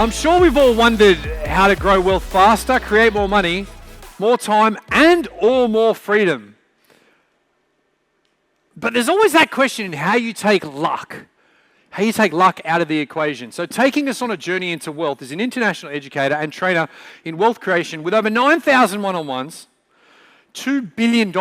I'm sure we've all wondered how to grow wealth faster, create more money, more time, and or more freedom. But there's always that question in how you take luck out of the equation. So taking us on a journey into wealth is an international educator and trainer in wealth creation with over 9,000 one-on-ones, $2 billion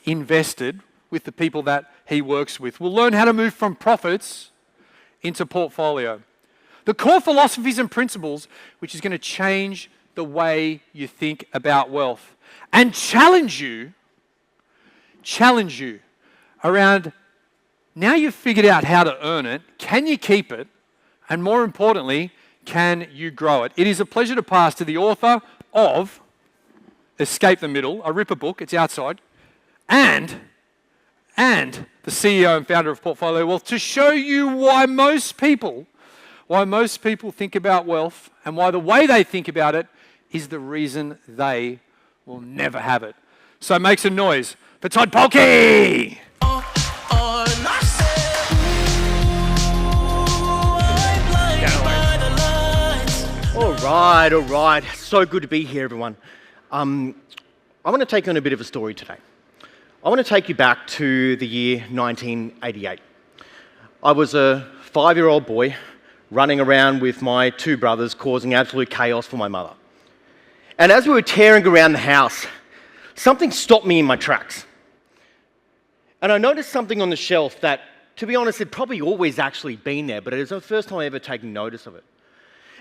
invested with the people that he works with. We'll learn how to move from profits into portfolio. The core philosophies and principles which is going to change the way you think about wealth and challenge you around now you've figured out how to earn it, can you keep it? And more importantly, can you grow it? It is a pleasure to pass to the author of Escape the Middle, a ripper book, it's outside, and the CEO and founder of Portfolio Wealth to show you why most people think about wealth and why the way they think about it is the reason they will never have it. So make some noise for Todd Polke! All right. So good to be here, everyone. I want to take on a bit of a story today. I want to take you back to the year 1988. I was a 5-year-old boy running around with my 2 brothers, causing absolute chaos for my mother. And as we were tearing around the house, something stopped me in my tracks. And I noticed something on the shelf that, to be honest, had probably always actually been there, but it was the first time I ever taken notice of it.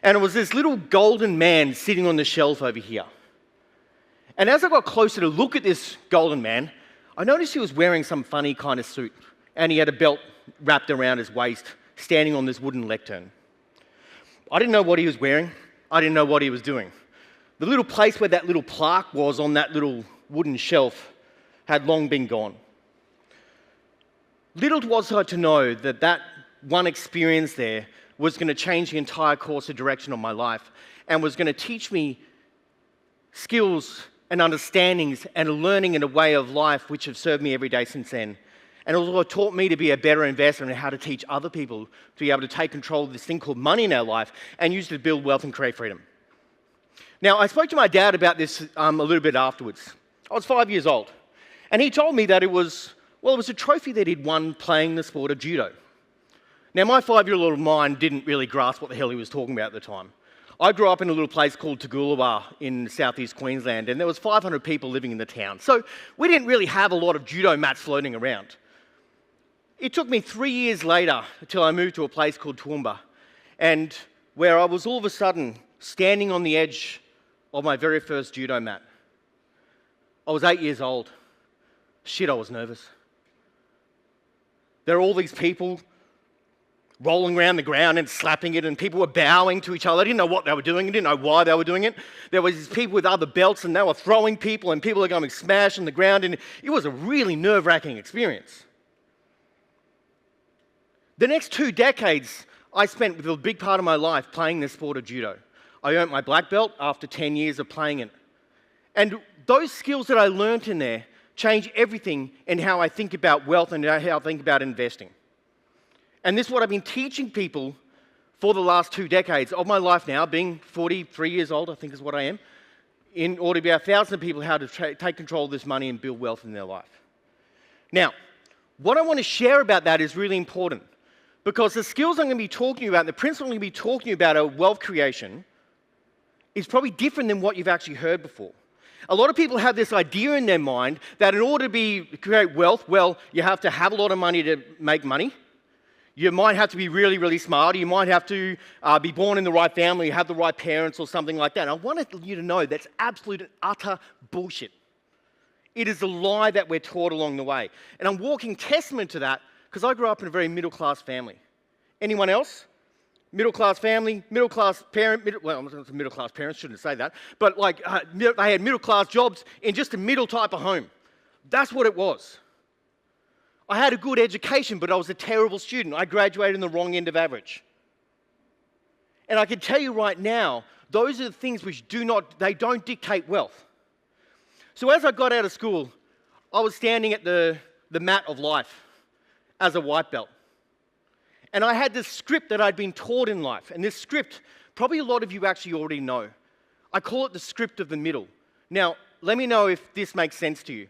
And it was this little golden man sitting on the shelf over here. And as I got closer to look at this golden man, I noticed he was wearing some funny kind of suit, and he had a belt wrapped around his waist, standing on this wooden lectern. I didn't know what he was wearing. I didn't know what he was doing. The little place where that little plaque was on that little wooden shelf had long been gone. Little was I to know that that one experience there was going to change the entire course of direction of my life and was going to teach me skills and understandings and a learning and a way of life which have served me every day since then. And also taught me to be a better investor and how to teach other people to be able to take control of this thing called money in our life and use it to build wealth and create freedom. Now, I spoke to my dad about this a little bit afterwards. I was 5 years old, and he told me that it was a trophy that he'd won playing the sport of judo. Now, my 5-year-old mind didn't really grasp what the hell he was talking about at the time. I grew up in a little place called Toogoolawah in southeast Queensland, and there was 500 people living in the town. So we didn't really have a lot of judo mats floating around. It took me 3 years later until I moved to a place called Toowoomba, and where I was all of a sudden standing on the edge of my very first judo mat. I was 8 years old. Shit, I was nervous. There are all these people rolling around the ground and slapping it, and people were bowing to each other. I didn't know what they were doing. I didn't know why they were doing it. There was these people with other belts, and they were throwing people, and people were going smash on the ground, and it was a really nerve-wracking experience. The next 2 decades, I spent with a big part of my life playing the sport of judo. I earned my black belt after 10 years of playing it. And those skills that I learned in there change everything in how I think about wealth and how I think about investing. And this is what I've been teaching people for the last 2 decades of my life now, being 43 years old, I think is what I am, in order to be 1,000 people how to take control of this money and build wealth in their life. Now, what I want to share about that is really important because the skills I'm going to be talking about, the principle I'm going to be talking about of wealth creation is probably different than what you've actually heard before. A lot of people have this idea in their mind that in order to create wealth, well, you have to have a lot of money to make money. You might have to be really, really smart. You might have to be born in the right family, have the right parents or something like that. And I wanted you to know that's absolute and utter bullshit. It is a lie that we're taught along the way. And I'm walking testament to that because I grew up in a very middle-class family. Anyone else? Middle-class family, middle-class parent, middle-class parents, shouldn't say that, but they had middle-class jobs in just a middle type of home. That's what it was. I had a good education, but I was a terrible student. I graduated in the wrong end of average. And I can tell you right now, those are the things which don't dictate wealth. So as I got out of school, I was standing at the mat of life as a white belt. And I had this script that I'd been taught in life. And this script Probably a lot of you actually already know. I call it the script of the middle. Now, let me know if this makes sense to you.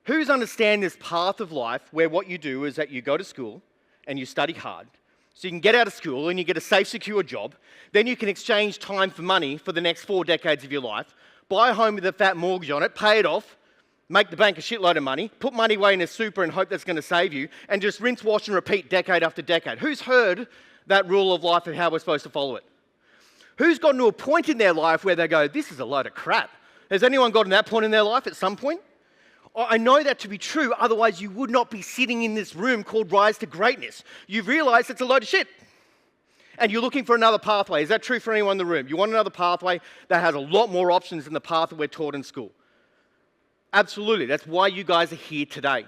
Who's understand this path of life where what you do is that you go to school and you study hard, so you can get out of school and you get a safe, secure job. Then you can exchange time for money for the next 4 decades of your life, buy a home with a fat mortgage on it, pay it off, make the bank a shitload of money, put money away in a super and hope that's going to save you, and just rinse, wash, and repeat decade after decade. Who's heard that rule of life and how we're supposed to follow it? Who's gotten to a point in their life where they go, this is a load of crap? Has anyone gotten to that point in their life at some point? I know that to be true, otherwise you would not be sitting in this room called Rise to Greatness. You've realized it's a load of shit. And you're looking for another pathway. Is that true for anyone in the room? You want another pathway that has a lot more options than the path that we're taught in school? Absolutely. That's why you guys are here today.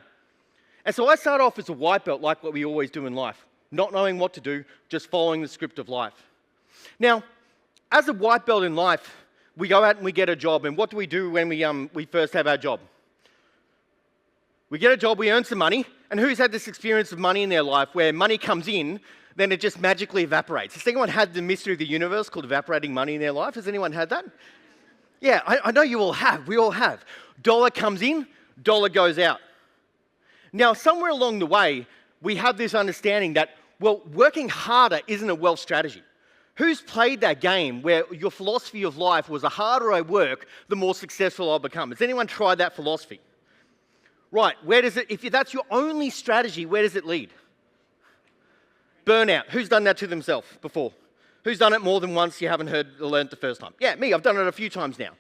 And so I start off as a white belt like what we always do in life, not knowing what to do, just following the script of life. Now, as a white belt in life, we go out and we get a job. And what do we do when we first have our job? We get a job, we earn some money, and who's had this experience of money in their life where money comes in, then it just magically evaporates? Has anyone had the mystery of the universe called evaporating money in their life? Has anyone had that? Yeah, I know you all have. We all have. Dollar comes in, dollar goes out. Now, somewhere along the way, we have this understanding that, well, working harder isn't a wealth strategy. Who's played that game where your philosophy of life was the harder I work, the more successful I'll become? Has anyone tried that philosophy? Right, where does it, if that's your only strategy, where does it lead? Burnout. Who's done that to themselves before? Who's done it more than once you haven't learned the first time? Yeah, me, I've done it a few times now.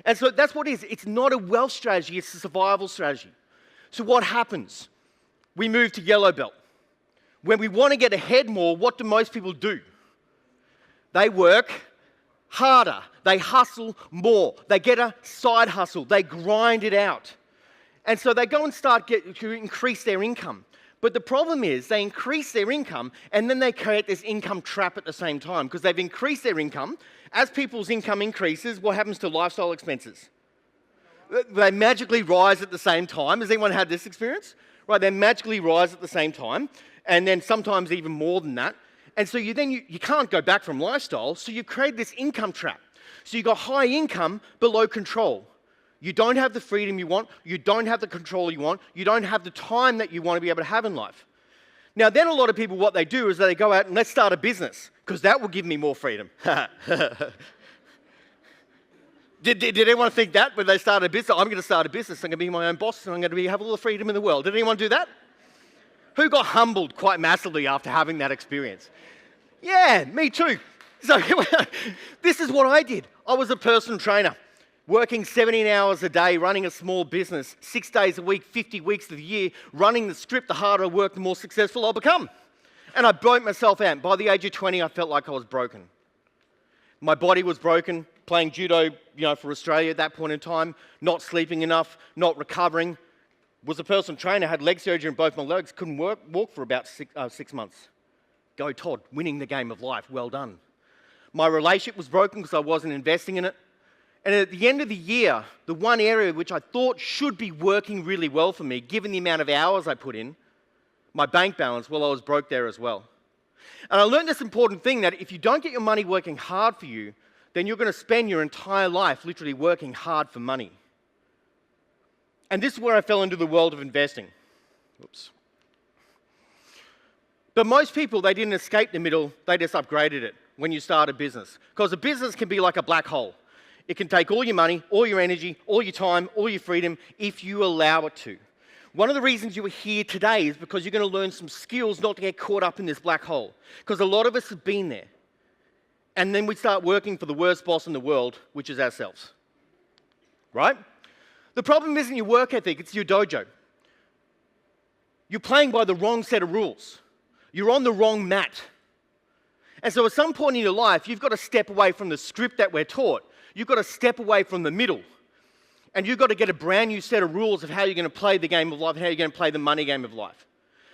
And so that's what it is. It's not a wealth strategy, it's a survival strategy. So what happens? We move to yellow belt. When we want to get ahead more, what do most people do? They work harder. They hustle more. They get a side hustle. They grind it out. And so they go and start to increase their income. But the problem is they increase their income and then they create this income trap at the same time because they've increased their income. As people's income increases, what happens to lifestyle expenses? They magically rise at the same time. Has anyone had this experience? Right, they magically rise at the same time and then sometimes even more than that. And so you can't go back from lifestyle, so you create this income trap. So you've got high income but low control. You don't have the freedom you want, you don't have the control you want, you don't have the time that you want to be able to have in life. Now then a lot of people, what they do is they go out and let's start a business, because that will give me more freedom. Did anyone think that when they started a business? I'm going to start a business, I'm going to be my own boss, and I'm going to have all the freedom in the world. Did anyone do that? Who got humbled quite massively after having that experience? Yeah, me too. So this is what I did. I was a personal trainer, working 17 hours a day, running a small business, 6 days a week, 50 weeks of the year, running the script. The harder I work, the more successful I'll become. And I burnt myself out. By the age of 20, I felt like I was broken. My body was broken, playing judo, for Australia at that point in time, not sleeping enough, not recovering. Was a personal trainer, had leg surgery in both my legs, couldn't walk for about 6 months. Go Todd, winning the game of life, well done. My relationship was broken because I wasn't investing in it. And at the end of the year, the one area which I thought should be working really well for me, given the amount of hours I put in, my bank balance, well, I was broke there as well. And I learned this important thing that if you don't get your money working hard for you, then you're going to spend your entire life literally working hard for money. And this is where I fell into the world of investing. Oops. But most people, they didn't escape the middle, they just upgraded it when you start a business. Because a business can be like a black hole. It can take all your money, all your energy, all your time, all your freedom, if you allow it to. One of the reasons you are here today is because you're going to learn some skills not to get caught up in this black hole. Because a lot of us have been there. And then we start working for the worst boss in the world, which is ourselves. Right? The problem isn't your work ethic, it's your dojo. You're playing by the wrong set of rules. You're on the wrong mat. And so at some point in your life, you've got to step away from the script that we're taught. You've got to step away from the middle. And you've got to get a brand new set of rules of how you're going to play the game of life, how you're going to play the money game of life.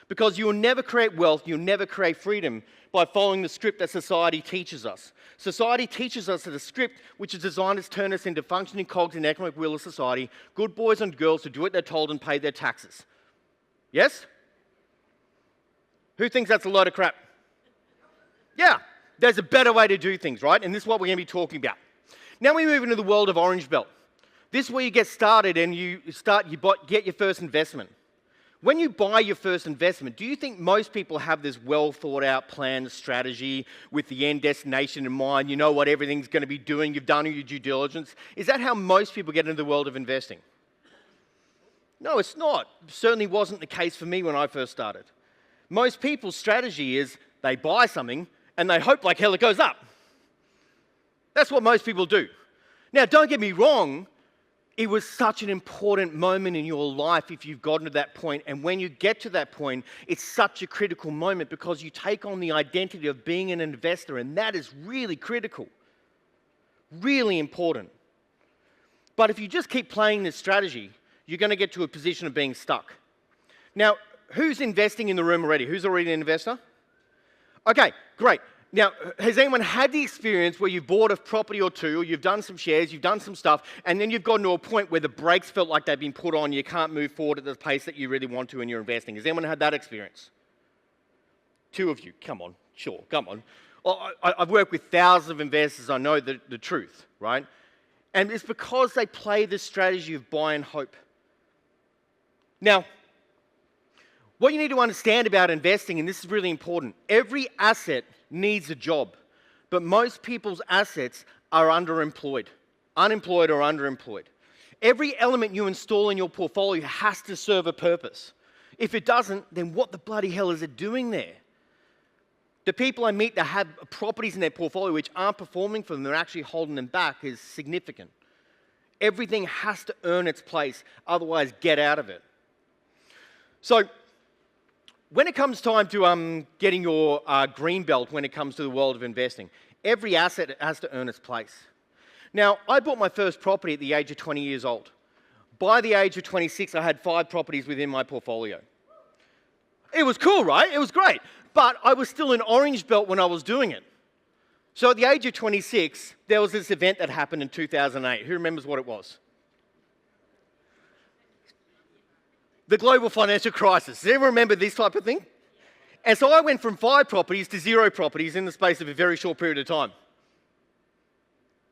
Because you will never create wealth, you'll never create freedom by following the script that society teaches us. Society teaches us that a script which is designed to turn us into functioning cogs in the economic wheel of society, good boys and girls who do what they're told and pay their taxes. Yes? Who thinks that's a load of crap? Yeah, there's a better way to do things, right? And this is what we're going to be talking about. Now we move into the world of Orange Belt. This is where you get started and get your first investment. When you buy your first investment, do you think most people have this well thought out plan, strategy with the end destination in mind? You know what everything's going to be doing, you've done your due diligence. Is that how most people get into the world of investing? No, it's not. It certainly wasn't the case for me when I first started. Most people's strategy is they buy something and they hope like hell it goes up. That's what most people do. Now, don't get me wrong, it was such an important moment in your life if you've gotten to that point. And when you get to that point, it's such a critical moment because you take on the identity of being an investor, and that is really critical, really important. But if you just keep playing this strategy, you're going to get to a position of being stuck. Now, who's investing in the room already? Who's already an investor? Okay, great. Now, has anyone had the experience where you've bought a property or two, or you've done some shares, you've done some stuff, and then you've gotten to a point where the brakes felt like they've been put on, you can't move forward at the pace that you really want to in your investing? Has anyone had that experience? Two of you, come on, sure, come on. Well, I've worked with thousands of investors, I know the truth, right? And it's because they play this strategy of buy and hope. Now, what you need to understand about investing, and this is really important, every asset needs a job, but most people's assets are unemployed or underemployed. Every element you install in your portfolio has to serve a purpose. If it doesn't, then what the bloody hell is it doing there? The people I meet that have properties in their portfolio which aren't performing for them, they're actually holding them back, is significant. Everything has to earn its place, otherwise get out of it. So, when it comes time to getting your green belt when it comes to the world of investing, every asset has to earn its place. Now, I bought my first property at the age of 20 years old. By the age of 26, I had 5 properties within my portfolio. It was cool, right? It was great. But I was still an orange belt when I was doing it. So at the age of 26, there was this event that happened in 2008. Who remembers what it was? The global financial crisis. Does anyone remember this type of thing? And so I went from 5 properties to 0 properties in the space of a very short period of time.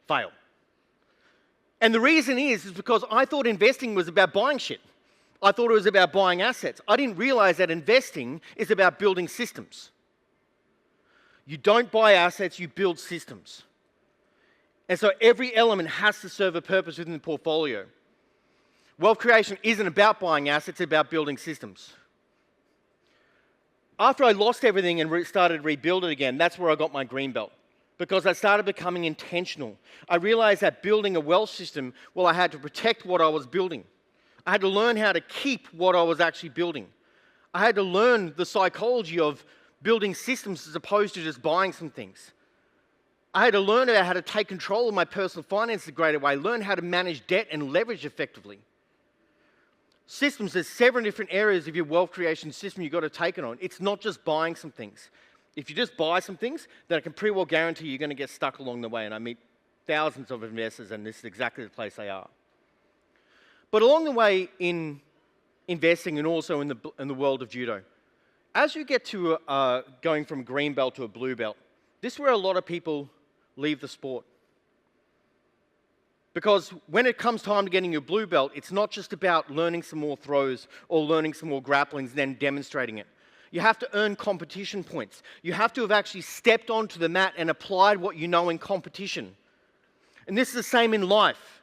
Fail. And the reason is because I thought investing was about buying shit. I thought it was about buying assets. I didn't realize that investing is about building systems. You don't buy assets, you build systems. And so every element has to serve a purpose within the portfolio. Wealth creation isn't about buying assets, it's about building systems. After I lost everything and started to rebuild it again, that's where I got my green belt. Because I started becoming intentional. I realized that building a wealth system, well, I had to protect what I was building. I had to learn how to keep what I was actually building. I had to learn the psychology of building systems as opposed to just buying some things. I had to learn about how to take control of my personal finances a greater way, learn how to manage debt and leverage effectively. Systems, there's 7 different areas of your wealth creation system you've got to take it on. It's not just buying some things. If you just buy some things, then I can pretty well guarantee you're going to get stuck along the way. And I meet thousands of investors, and this is exactly the place they are. But along the way in investing and also in the world of judo, as you get to going from a green belt to a blue belt, this is where a lot of people leave the sport. Because when it comes time to getting your blue belt, it's not just about learning some more throws or learning some more grapplings and then demonstrating it. You have to earn competition points. You have to have actually stepped onto the mat and applied what you know in competition. And this is the same in life.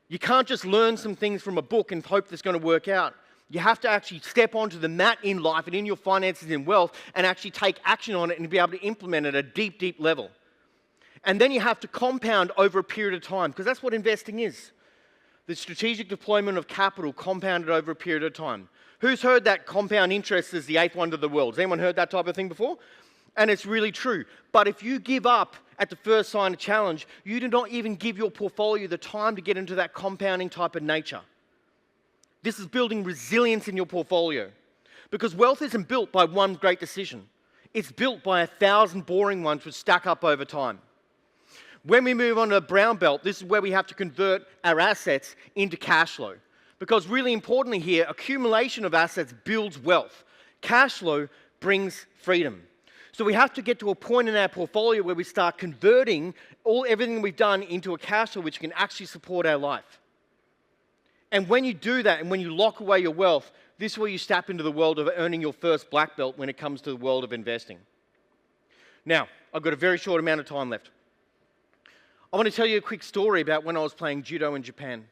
You can't just learn some things from a book and hope that's going to work out. You have to actually step onto the mat in life and in your finances and wealth and actually take action on it and be able to implement it at a deep, deep level. And then you have to compound over a period of time, because that's what investing is. The strategic deployment of capital compounded over a period of time. Who's heard that compound interest is the 8th wonder of the world? Has anyone heard that type of thing before? And it's really true. But if you give up at the first sign of challenge, you do not even give your portfolio the time to get into that compounding type of nature. This is building resilience in your portfolio. Because wealth isn't built by one great decision. It's built by 1,000 boring ones which stack up over time. When we move on to a brown belt, this is where we have to convert our assets into cash flow. Because really importantly here, accumulation of assets builds wealth. Cash flow brings freedom. So we have to get to a point in our portfolio where we start converting everything we've done into a cash flow which can actually support our life. And when you do that and when you lock away your wealth, this is where you step into the world of earning your first black belt when it comes to the world of investing. Now, I've got a very short amount of time left. I want to tell you a quick story about when I was playing judo in Japan.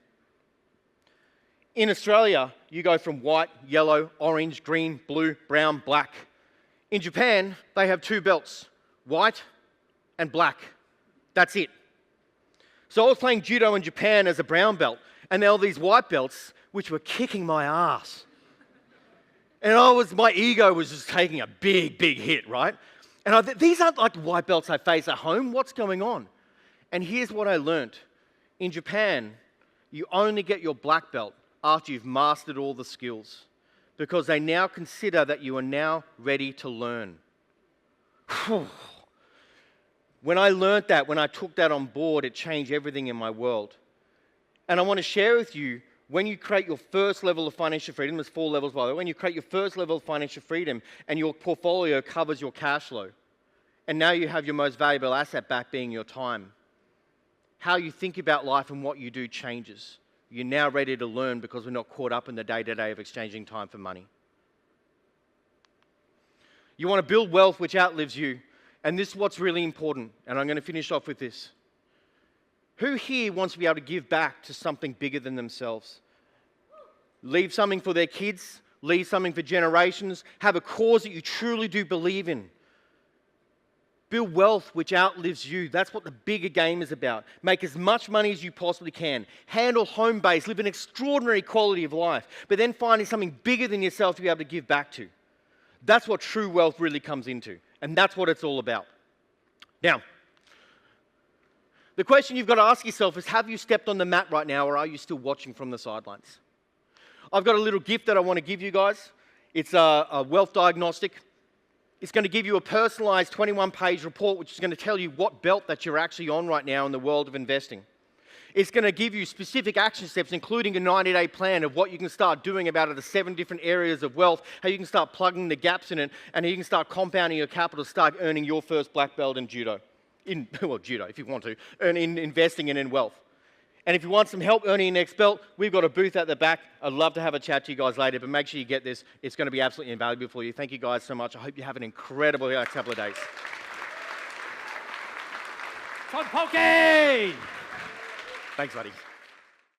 In Australia, you go from white, yellow, orange, green, blue, brown, black. In Japan, they have 2 belts, white and black. That's it. So I was playing judo in Japan as a brown belt, and there were these white belts which were kicking my ass. And my ego was just taking a big, big hit, right? And these aren't like the white belts I face at home. What's going on? And here's what I learned. In Japan, you only get your black belt after you've mastered all the skills, because they now consider that you are now ready to learn. When I learned that, when I took that on board, it changed everything in my world. And I want to share with you, when you create your first level of financial freedom, there's 4 levels by the way, when you create your first level of financial freedom and your portfolio covers your cash flow, and now you have your most valuable asset back being your time, how you think about life and what you do changes. You're now ready to learn because we're not caught up in the day-to-day of exchanging time for money. You want to build wealth which outlives you, and this is what's really important, and I'm going to finish off with this. Who here wants to be able to give back to something bigger than themselves? Leave something for their kids, leave something for generations, have a cause that you truly do believe in. Build wealth which outlives you. That's what the bigger game is about. Make as much money as you possibly can. Handle home base, live an extraordinary quality of life, but then finding something bigger than yourself to be able to give back to. That's what true wealth really comes into, and that's what it's all about. Now, the question you've got to ask yourself is, have you stepped on the mat right now, or are you still watching from the sidelines? I've got a little gift that I want to give you guys. It's a wealth diagnostic. It's going to give you a personalized 21-page report which is going to tell you what belt that you're actually on right now in the world of investing. It's going to give you specific action steps, including a 90-day plan of what you can start doing about the 7 different areas of wealth, how you can start plugging the gaps in it, and how you can start compounding your capital to start earning your first black belt in judo. Judo, if you want to, earn in investing and in wealth. And if you want some help earning your next belt, we've got a booth at the back. I'd love to have a chat to you guys later, but make sure you get this. It's going to be absolutely invaluable for you. Thank you guys so much. I hope you have an incredible couple of days. Todd Polke! Thanks, buddy.